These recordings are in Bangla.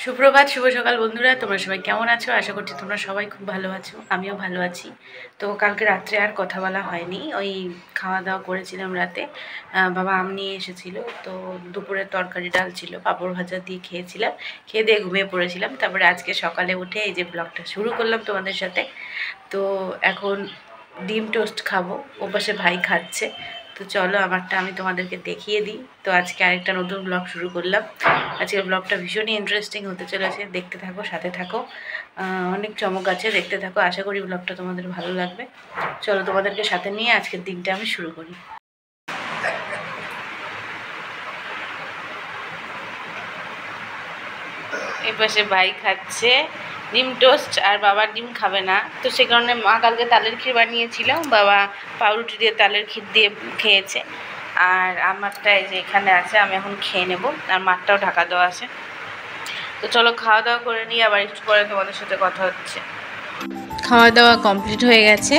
সুপ্রভাত, শুভ সকাল বন্ধুরা। তোমরা সবাই কেমন আছো? আশা করছি তোমরা সবাই খুব ভালো আছো। আমিও ভালো আছি। তো কালকে রাত্রে আর কথা বলা হয়নি, ওই খাওয়া দাওয়া করেছিলাম রাতে। বাবা আম নিয়ে এসেছিল, তো দুপুরের তরকারি ডাল ছিল, পাঁপড় ভাজা দিয়ে খেয়েছিলাম। খেয়ে দিয়ে ঘুমিয়ে পড়েছিলাম। তারপরে আজকে সকালে উঠে এই যে ব্লগটা শুরু করলাম তোমাদের সাথে। তো এখন ডিম টোস্ট খাবো, ওপাশে ভাই খাচ্ছে। তো চলো আমারটা আমি তোমাদেরকে দেখিয়ে দিই। তো আজকে আরেকটা নতুন ব্লগ শুরু করলাম। আজকের ব্লগটা ভীষণই ইন্টারেস্টিং হতে চলেছে, দেখতে থাকো, সাথে থাকো। অনেক চমক আছে, দেখতে থাকো। আশা করি ব্লগটা তোমাদের ভালো লাগবে। চলো তোমাদেরকে সাথে নিয়ে আজকের দিনটা আমি শুরু করি। এই পাশে ভাই খাচ্ছে ডিম টোস্ট, আর বাবা ডিম খাবে না, তো সে কারণে মা কালকে তালের ক্ষীর বানিয়েছিল, বাবা পাউরুটি দিয়ে তালের ক্ষীর দিয়ে খেয়েছে। আর আমারটা এই যে এখানে আছে, আমি এখন খেয়ে নেব। আর মাঠটাও ঢাকা দেওয়া আছে। তো চলো খাওয়া দাওয়া করে নিই, আবার একটু পরে তোমাদের সাথে কথা হচ্ছে। খাওয়া দাওয়া কমপ্লিট হয়ে গেছে।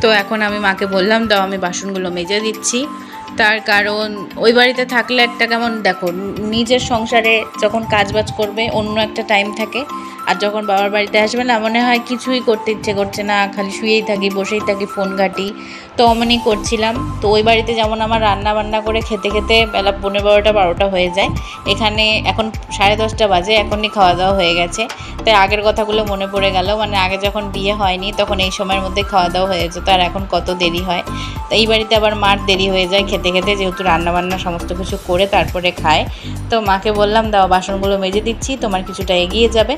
তো এখন আমি মাকে বললাম, দাও আমি বাসনগুলো মেজে দিচ্ছি। তার কারণ ওই বাড়িতে থাকলে একটা কেমন, দেখো, নিজের সংসারে যখন কাজবাজ করবে অন্য একটা টাইম থাকে, আর যখন বাবার বাড়িতে আসবে না, মনে হয় কিছুই করতে ইচ্ছে করছে না, খালি শুয়েই থাকি, বসেই থাকি, ফোন ঘাঁটি। তো অমনই করছিলাম। তো ওই বাড়িতে যেমন আমার রান্না বান্না করে খেতে খেতে বেলা 11-12টা হয়ে যায়, এখানে এখন 10:30 বাজে, এখনই খাওয়া দাওয়া হয়ে গেছে। তাই আগের কথাগুলো মনে পড়ে গেল, মানে আগে যখন বিয়ে হয়নি তখন এই সময়ের মধ্যে খাওয়া দাওয়া হয়ে যেত, আর এখন কত দেরি হয়। তো এই বাড়িতে আবার মার দেরি হয়ে যায় খেতে খেতে, যেহেতু রান্নাবান্না সমস্ত কিছু করে তারপরে খায়। তো মাকে বললাম, দাও বাসনগুলো মেজে দিচ্ছি, তোমার কিছুটা এগিয়ে যাবে।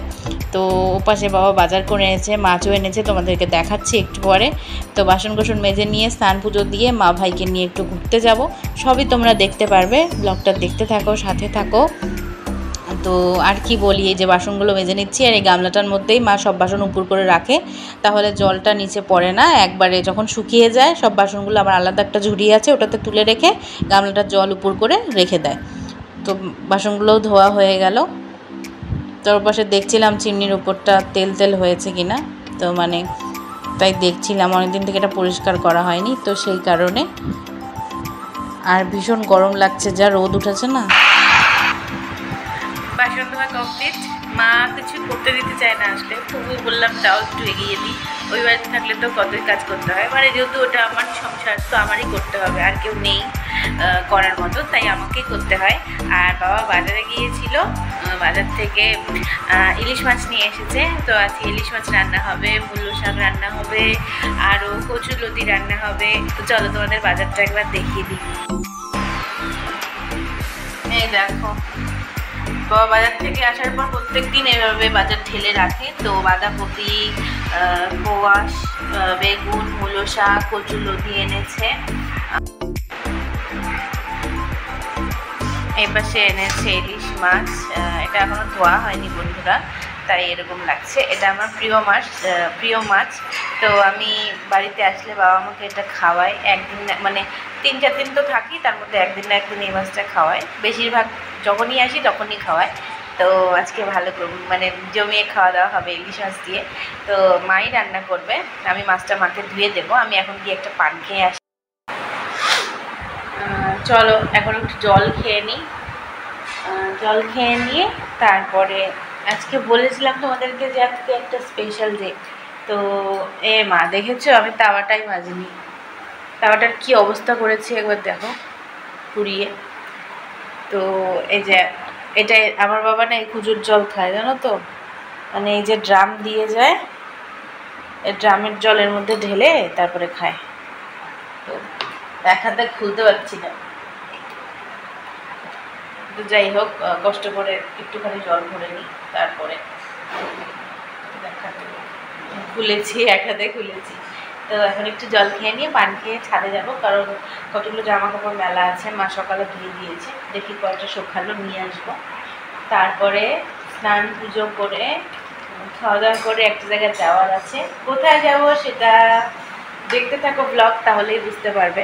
তো ওপাশে বাবা বাজার করে এনেছে, মাছও এনেছে, তোমাদেরকে দেখাচ্ছি একটু পরে। তো বাসন কোসন মেজে নিয়ে স্নান পুজো দিয়ে মা ভাইকে নিয়ে একটু ঘুরতে যাব। সবই তোমরা দেখতে পারবে, ব্লগটা দেখতে থাকো, সাথে থাকো। তো আর কি বলি, এই যে বাসনগুলো মেজে নিচ্ছি, আর এই গামলাটার মধ্যেই মা সব বাসন উপর করে রাখে, তাহলে জলটা নিচে পড়ে না। একবারে যখন শুকিয়ে যায় সব বাসনগুলো আমার আলাদা একটা ঝুড়ি আছে, ওটাতে তুলে রেখে গামলাটার জল উপর করে রেখে দেয়। তো বাসনগুলোও ধোয়া হয়ে গেল। তার পাশে দেখছিলাম চিমনির উপরটা তেল তেল হয়েছে কিনা, তো মানে তাই দেখছিলাম, অনেকদিন থেকে এটা পরিষ্কার করা হয়নি, তো সেই কারণে। আর ভীষণ গরম লাগছে, যা রোদ উঠেছে না। বাসন ধোয়া কমপ্লিট। মা কিছু করতে দিতে চায় না আসলে, তবু বললাম যাও একটু এগিয়ে দিই। ওই বাড়িতে থাকলে তো কতই কাজ করতে হয়, মানে যেহেতু ওটা আমার সংসার, তো আমারই করতে হবে, আর কেউ নেই করার মতো, তাই আমাকেই করতে হয়। আর বাবা বাজারে গিয়েছিল, বাজার থেকে ইলিশ মাছ নিয়ে এসেছে। তো আজকে ইলিশ মাছ রান্না হবে, মূল্য শাক রান্না হবে, আরও কচুলতি রান্না হবে। তো চলো তোমাদের বাজারটা একবার দেখিয়ে দিই। এই দেখো, বাবা বাজার থেকে আসার পর প্রত্যেক দিন এভাবে বাজার ঢেলে রাখে। তো বাঁধাকপি, কোয়াশ, বেগুন, মূলো শাক, কচুলতি এনেছে। এই পাশে এনেছে ইলিশ মাছ, এটা এখনো ধোয়া হয়নি বন্ধুরা, তাই এরকম লাগছে। এটা আমার প্রিয় মাছ। তো আমি বাড়িতে আসলে বাবা আমাকে এটা খাওয়ায় একদিন, মানে 3-4 দিন তো থাকি, তার মধ্যে একদিন না একদিন এই মাছটা খাওয়ায়। বেশিরভাগ যখনই আসি তখনই খাওয়ায়। তো আজকে ভালো মানে জমিয়ে খাওয়া দাওয়া হবে ইলিশ মাছ দিয়ে। তো মাই রান্না করবে, আমি মাছটা মাকে ধুয়ে দেবো। আমি এখন গিয়ে একটা পান খেয়ে আসি। চলো এখন একটু জল খেয়ে নিই। জল খেয়ে নিয়ে তারপরে, আজকে বলেছিলাম তোমাদেরকে যে আজকে একটা স্পেশাল ডে। তো মা দেখেছো আমি তাওয়াটাই মাজিনি, তাওয়াটার কি অবস্থা করেছি একবার দেখো পুড়িয়ে। তো এই যে এটা আমার বাবা না এই কুজুর জল খায়, জানো তো, মানে এই যে ড্রাম দিয়ে যায়, এই ড্রামের জলের মধ্যে ঢেলে তারপরে খায়। তো এক হাতে খুলতে পারছি না, তো যাই হোক, কষ্ট করে একটুখানি জল ভরে নিই, তারপরে খুলেছি, এক হাতে খুলেছি। তো এখন একটু জল খেয়ে নিয়ে পান খেয়ে ছাদে যাবো, কারণ কতগুলো জামা কাপড় মেলা আছে, মা সকালে ধুয়ে দিয়েছে, দেখি কয়টা শুকালো নিয়ে আসবো। তারপরে স্নান পুজো করে খাওয়া দাওয়া করে একটা জায়গায় যাওয়ার আছে। কোথায় যাব সেটা দেখতে থাকো ব্লগ, তাহলেই বুঝতে পারবে।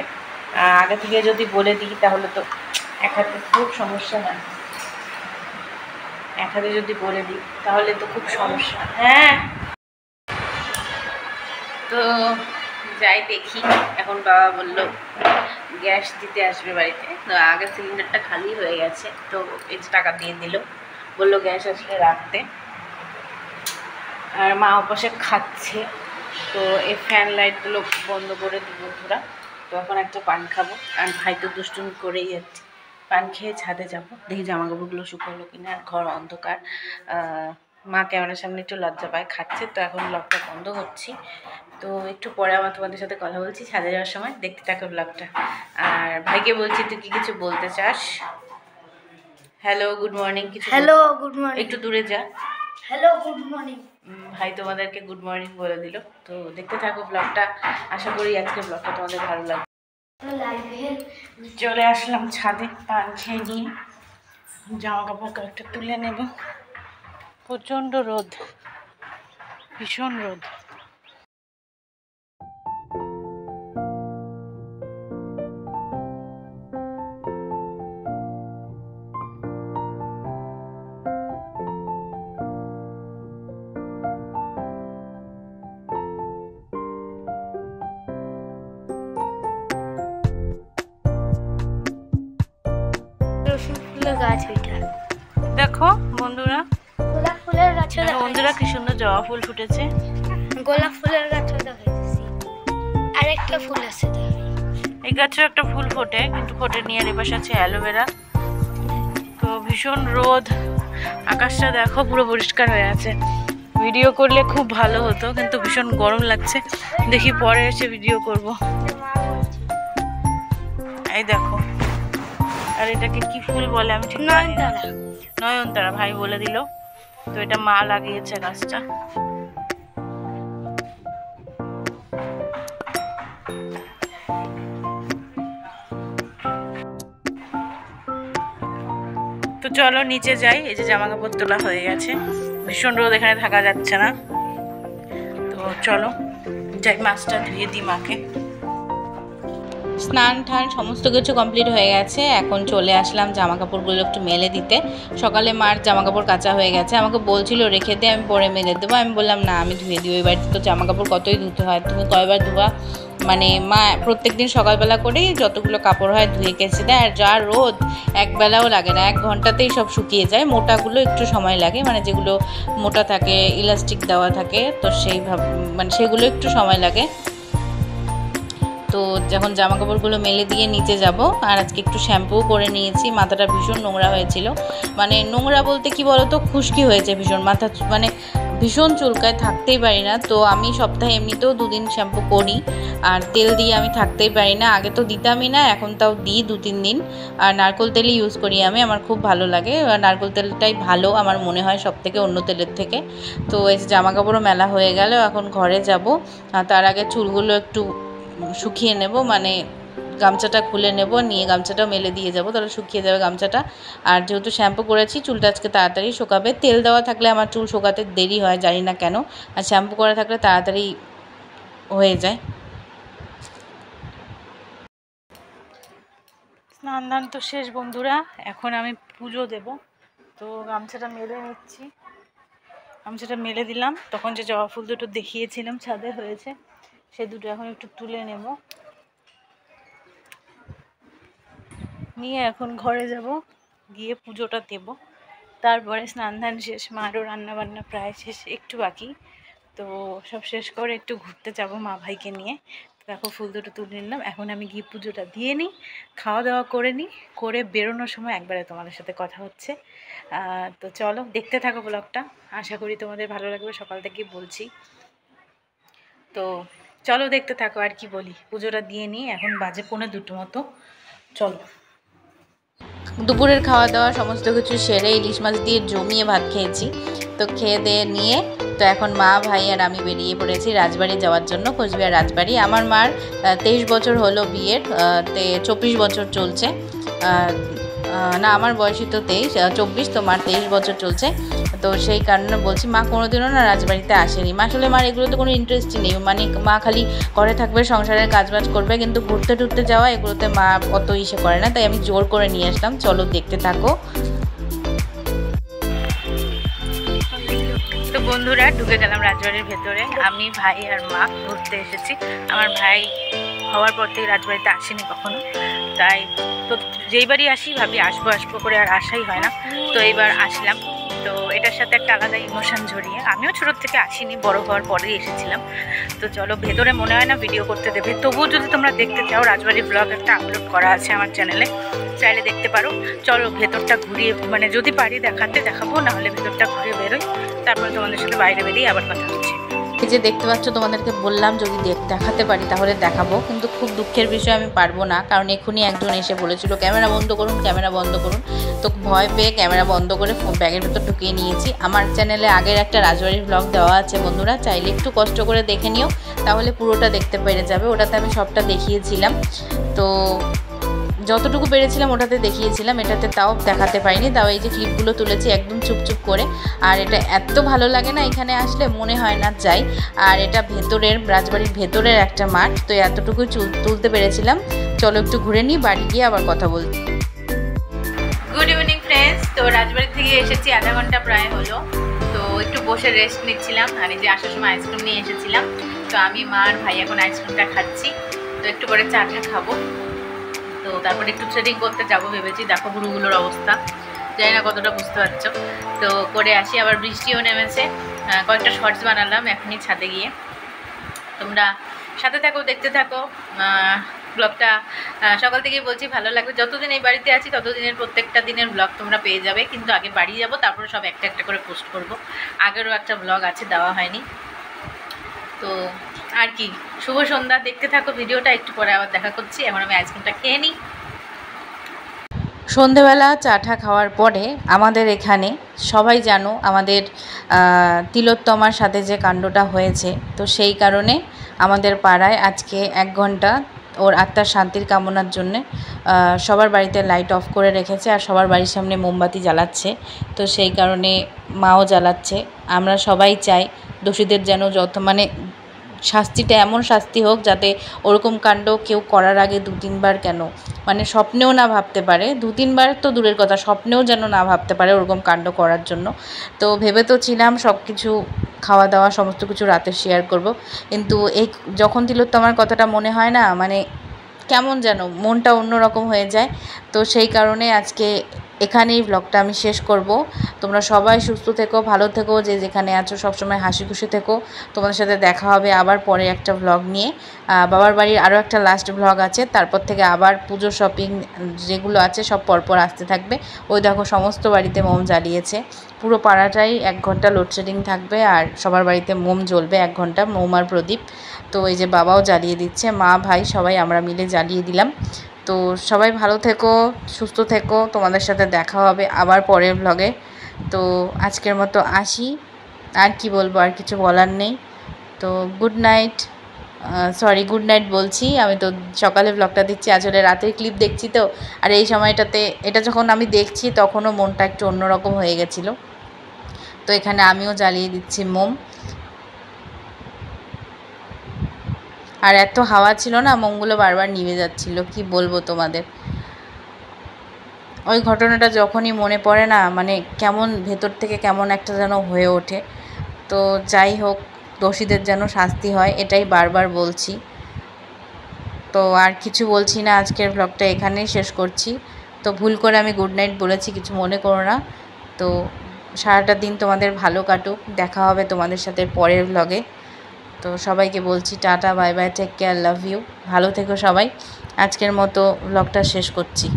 আগে থেকে যদি বলে দিই তাহলে তো এক হাতে খুব সমস্যা, না এক হাতে যদি বলে দিই তাহলে তো খুব সমস্যা। হ্যাঁ, তো যাই দেখি। এখন বাবা বললো গ্যাস দিতে আসবে বাড়িতে, তো আগের সিলিন্ডারটা খালি হয়ে গেছে, তো এই যে টাকা দিয়ে দিল, বললো গ্যাস আসলে রাখতে। আর মা ওপাশে খাচ্ছে, তো এই ফ্যান লাইটগুলো বন্ধ করে দিব বন্ধুরা। তো এখন একটা পান খাবো, আর ভাই তো দুষ্টুমি করেই যাচ্ছে। পান খেয়ে ছাদে যাবো, দেখি জামা কাপড়গুলো শুকালো কিনা। আর ঘর অন্ধকার, মা ক্যামেরার সামনে একটু লজ্জা পায়, খাচ্ছে। তো এখন ব্লগটা বন্ধ করছি। তো একটু পরে আমার তোমাদের সাথে কথা বলছি ছাদে যাওয়ার সময়, দেখতে থাকো ব্লগটা। আর ভাইকে বলছি তুই কি কিছু বলতে চাস? হ্যালো গুড মর্নিং কিছু। Hello good morning. একটু দূরে যা। Hello good morning. ভাই তোমাদেরকে গুড মর্নিং বলে দিল। তো দেখতে থাকো ব্লগটা, আশা করি আজকে ব্লগটা তোমাদের ভালো লাগবে। চলে আসলাম ছাদে, পান খেয়ে নিয়ে জামা কাপড় কয়েকটা তুলে নেব। প্রচণ্ড রোদ, ভীষণ রোদ। গাছ ওইটা দেখো বন্ধুরা, গোলাপ ফুলের গাছ। বন্ধুরা কি সুন্দর জবা ফুল ফুটেছে। গোলাপ ফুলের গাছ দেখাইতেছি, আর একটা ফুল আছে। এই গাছেও একটা ফুল ফোটে, কিন্তু ফোটে নিয়ে আর এপাশে আছে অ্যালোভেরা। তো ভীষণ রোদ, আকাশটা দেখো পুরো পরিষ্কার হয়ে আছে। ভিডিও করলে খুব ভালো হতো, কিন্তু ভীষণ গরম লাগছে। দেখি পরে এসে ভিডিও করব। এই দেখো, আর এটাকে কি ফুল বলে আমি ঠিক নয়নতারা। নয়নতারা ভাই বলে দিল। তো এটা মা লাগিয়েছে গাছটা। তো চলো নিচে যাই, এই যে জামা কাপড় তোলা হয়ে গেছে। ভীষণ রোদ, এখানে থাকা যাচ্ছে না। তো চলো যাই, মাছটা ধুয়ে দিই মাকে। স্নান টান সমস্ত কিছু কমপ্লিট হয়ে গেছে। এখন চলে আসলাম জামা কাপড়গুলো একটু মেলে দিতে। সকালে মার জামা কাপড় কাচা হয়ে গেছে, আমাকে বলছিল রেখে দে, আমি পরে মেলে দেবো। আমি বললাম না, আমি ধুয়ে দিই। ওই বাড়িতে তো জামা কাপড় কতই ধুতে হয়, তুমি কয়বার ধোয়া? মানে মা প্রত্যেক দিন সকালবেলা করেই যতগুলো কাপড় হয় ধুয়ে কেচে দেয়। আর যা রোদ, একবেলাও লাগে না, 1 ঘন্টাতেই সব শুকিয়ে যায়। মোটাগুলো একটু সময় লাগে, মানে যেগুলো মোটা থাকে, ইলাস্টিক দেওয়া থাকে, তো সেইভাবে মানে সেগুলো একটু সময় লাগে। তো যখন জামা কাপড়গুলো মেলে দিয়ে নিচে যাব, আর আজকে একটু শ্যাম্পুও করে নিয়েছি। মাথাটা ভীষণ নোংরা হয়েছিল, মানে নোংরা বলতে কি বলো তো, খুশকি হয়েছে ভীষণ। মাথা মানে ভীষণ চুলকায়, থাকতেই পারি না। তো আমি সপ্তাহে এমনিতেও 2 দিন শ্যাম্পু করি, আর তেল দিয়ে আমি থাকতেই পারি না। আগে তো দিতামই না, এখন তাও দিই 2-3 দিন। আর নারকেল তেলই ইউজ করি আমি, আমার খুব ভালো লাগে। নারকেল তেলটাই ভালো আমার মনে হয় সব থেকে, অন্য তেলের থেকে। তো এই জামা কাপড়ও মেলা হয়ে গেল, এখন ঘরে যাব। তার আগে চুলগুলো একটু শুকিয়ে নেব, মানে গামছাটা খুলে নেব, নিয়ে গামছাটাও মেলে দিয়ে যাব, তাহলে শুকিয়ে যাবে গামছাটা। আর যেহেতু শ্যাম্পু করেছি, চুলটা আজকে তাড়াতাড়ি শুকাবে। তেল দেওয়া থাকলে আমার চুল শুকাতে দেরি হয়, জানি না কেন। আর শ্যাম্পু করা থাকলে তাড়াতাড়ি হয়ে যায়। স্নান দান তো শেষ বন্ধুরা, এখন আমি পুজো দেব। তো গামছাটা মেলে নিচ্ছি, গামছাটা মেলে দিলাম। তখন যে জবা ফুল দুটো দেখিয়েছিলাম ছাদে হয়েছে, সে দুটো এখন একটু তুলে নেব, নিয়ে এখন ঘরে যাব, গিয়ে পুজোটা দেব। তারপরে স্নান ধান শেষ, মারও রান্নাবান্না প্রায় শেষ, একটু বাকি। তো সব শেষ করে একটু ঘুরতে যাব মা ভাইকে নিয়ে। দেখো ফুল দুটো তুলে নিলাম, এখন আমি গিয়ে পুজোটা দিয়ে নিই, খাওয়া দাওয়া করে নিই, করে বেরোনোর সময় একবারে তোমাদের সাথে কথা হচ্ছে। তো চলো দেখতে থাকো ব্লগটা, আশা করি তোমাদের ভালো লাগবে, সকাল থেকেই বলছি। তো চলো দেখতে থাকো, আর কি বলি, পুজোটা দিয়ে নিই। এখন বাজে 1:45 মতো, চলো। দুপুরের খাওয়া দাওয়া সমস্ত কিছু সেরে ইলিশ মাছ দিয়ে জমিয়ে ভাত খেয়েছি। তো খেয়ে দিয়ে নিয়ে তো এখন মা ভাই আর আমি বেরিয়ে পড়েছি রাজবাড়ি যাওয়ার জন্য, কোচবিহার রাজবাড়ি। আমার মার 23 বছর হলো বিয়ের, 24 বছর চলছে। না, আমার বয়সই তো 24, তো মার 23 বছর চলছে। তো সেই কারণে বলছি, মা কোনোদিনও না রাজবাড়িতে আসেনি। মা আসলে মার এগুলোতে কোনো ইন্টারেস্টই নেই, মানে মা খালি ঘরে থাকবে, সংসারের কাজবাজ করবে, কিন্তু ঘুরতে টুরতে যাওয়া এগুলোতে মা অত ইসে করে না। তাই আমি জোর করে নিয়ে আসলাম, চলো দেখতে থাকো। তো বন্ধুরা ঢুকে গেলাম রাজবাড়ির ভেতরে, আমি ভাই আর মা ঘুরতে এসেছি। আমার ভাই হওয়ার পর থেকে রাজবাড়িতে আসেনি কখনো, তাই তো যেই বাড়ি আসি ভাবি আসবো আসবো করে, আর আসাই হয় না। তো এইবার আসলাম, তো এটার সাথে একটা আলাদা ইমোশন জড়িয়ে। আমিও ছোটোর থেকে আসিনি, বড় হওয়ার পরেই এসেছিলাম। তো চলো, ভেতরে মনে হয় না ভিডিও করতে দেবে, তবুও যদি তোমরা দেখতে চাও রাজবাড়ি ব্লগ একটা আপলোড করা আছে আমার চ্যানেলে, চাইলে দেখতে পারো। চলো ভেতরটা ঘুরিয়ে, মানে যদি পারি দেখাবো, নাহলে ভেতরটা ঘুরিয়ে বেরোই, তারপরে তোমাদের সাথে বাইরে বেরিয়ে আবার কথা হচ্ছে। এই যে দেখতে পাচ্ছ, তোমাদেরকে বললাম যদি দেখাতে পারি তাহলে দেখাবো, কিন্তু খুব দুঃখের বিষয় আমি পারবো না, কারণ এক্ষুনি একজন এসে বলেছিল ক্যামেরা বন্ধ করুন, ক্যামেরা বন্ধ করুন। তো ভয় পেয়ে ক্যামেরা বন্ধ করে ব্যাগের ভেতর ঢুকিয়ে নিয়েছি। আমার চ্যানেলে আগের একটা রাজবাড়ির ব্লগ দেওয়া আছে বন্ধুরা, চাইলে একটু কষ্ট করে দেখে নিও, তাহলে পুরোটা দেখতে পেরে যাবে। ওটাতে আমি সবটা দেখিয়েছিলাম, তো যতটুকু পেরেছিলাম ওটাতে দেখিয়েছিলাম, এটাতে তাও দেখাতে পারিনি। তাও এই যে ক্লিপগুলো তুলেছি একদম চুপচুপ করে। আর এটা এত ভালো লাগে না, এখানে আসলে মনে হয় না যাই। আর এটা ভেতরের, রাজবাড়ির ভেতরের একটা মাঠ, তো এতটুকুই তুলতে পেরেছিলাম। চলো একটু ঘুরে নিই, বাড়ি গিয়ে আবার কথা বলছি। Good evening friends. তো রাজবাড়ি থেকে এসেছি, আধা ঘন্টা প্রায় হলো। তো একটু বসে রেস্ট নিচ্ছিলাম, আর এই যে আসার সময় আইসক্রিম নিয়ে এসেছিলাম। তো আমি, মা আর ভাই এখন আইসক্রিমটা খাচ্ছি। তো একটু পরে চাটা খাবো, তো তারপরে একটু থ্রেডিং করতে যাবো ভেবেছি। দেখো ভুরুগুলোর অবস্থা, জানি না কতটা বুঝতে পারছো। তো করে আসি, আবার বৃষ্টিও নেমেছে। কয়েকটা শর্টস বানালাম এখনই ছাদে গিয়ে। তোমরা সাথে থাকো, দেখতে থাকো ব্লগটা। সকাল থেকেই বলছি ভালো লাগবে। যতদিন এই বাড়িতে আছি ততদিনের প্রত্যেকটা দিনের ব্লগ তোমরা পেয়ে যাবে, কিন্তু আগে বাড়ি যাব, তারপরে সব একটা একটা করে পোস্ট করব। আগেরও একটা ব্লগ আছে, দেওয়া হয়নি। তো আর কি, শুভ সন্ধ্যা, দেখতে থাকো ভিডিওটা। একটু পরে আবার দেখা করছি। এখন আমি আইসক্রিমটা খেয়ে নিই। সন্ধেবেলা চাটা খাওয়ার পরে আমাদের এখানে সবাই জানো আমাদের তিলোত্তমার সাথে যে কাণ্ডটা হয়েছে, তো সেই কারণে আমাদের পাড়ায় আজকে 1 ঘন্টা ওর আত্মার শান্তির কামনার জন্যে সবার বাড়িতে লাইট অফ করে রেখেছে, আর সবার বাড়ির সামনে মোমবাতি জ্বালাচ্ছে। তো সেই কারণে মাও জ্বালাচ্ছে। আমরা সবাই চাই দোষীদের যেন মানে শাস্তিটা এমন শাস্তি হোক যাতে ওরকম কাণ্ড কেউ করার আগে 2-3 বার, কেন মানে স্বপ্নেও না ভাবতে পারে। 2-3 বার তো দূরের কথা, স্বপ্নেও যেন না ভাবতে পারে ওরকম কাণ্ড করার জন্য। তো ভেবে তো ছিলাম সব কিছু, খাওয়া দাওয়া সমস্ত কিছু রাতে শেয়ার করব, কিন্তু এই যখন তিলোত্তমার কথাটা মনে হয় না, মানে কেমন যেন মনটা অন্যরকম হয়ে যায়। তো সেই কারণে আজকে এখানেই ব্লগটা আমি শেষ করব। তোমরা সবাই সুস্থ থেকো, ভালো থেকো, যে যেখানে আছো সবসময় হাসি খুশি থেকো। তোমাদের সাথে দেখা হবে আবার পরে একটা ব্লগ নিয়ে। বাবার বাড়ির আরও একটা লাস্ট ব্লগ আছে, তারপর থেকে আবার পুজো শপিং যেগুলো আছে সব পরপর আসতে থাকবে। ওই দেখো সমস্ত বাড়িতে মোম জ্বালিয়েছে, পুরো পাড়াটাই 1 ঘন্টা লোডশেডিং থাকবে, আর সবার বাড়িতে মোম জ্বলবে 1 ঘন্টা, মোম আর প্রদীপ। তো এই যে বাবাও জ্বালিয়ে দিচ্ছে, মা ভাই সবাই আমরা মিলে জ্বালিয়ে দিলাম। তো সবাই ভালো থেকো, সুস্থ থেকো, তোমাদের সাথে দেখা হবে আবার পরের ব্লগে। তো আজকের মতো আসি, আর কি বলবো, আর কিছু বলার নেই। তো good night, sorry good night বলছি, আমি তো সকালে ব্লগটা দিচ্ছি, আসলে রাতের ক্লিপ দেখছি। তো আর এই সময়টাতে এটা যখন আমি দেখছি তখনও মনটা একটু অন্যরকম হয়ে গেছিলো। তো এখানে আমিও জ্বালিয়ে দিচ্ছি মোম। আর এত হাওয়া ছিল না, মোমগুলো বারবার নিভে যাচ্ছিল, কি বলবো তোমাদের। ওই ঘটনাটা যখনই মনে পড়ে না, মানে কেমন ভেতর থেকে কেমন একটা যেন হয়ে ওঠে। তো যাই হোক, দোষীদের যেন শাস্তি হয়, এটাই বারবার বলছি। তো আর কিছু বলছি না, আজকের ব্লগটা এখানেই শেষ করছি। তো ভুল করে আমি গুড নাইট বলেছি, কিছু মনে করো না। তো সারাটা দিন তোমাদের ভালো কাটুক, দেখা হবে তোমাদের সাথে পরের ব্লগে। তো সবাইকে বলছি tata, bye bye, take care, love you, ভালো থেকো সবাই। আজকের মতো ব্লগটা শেষ করছি।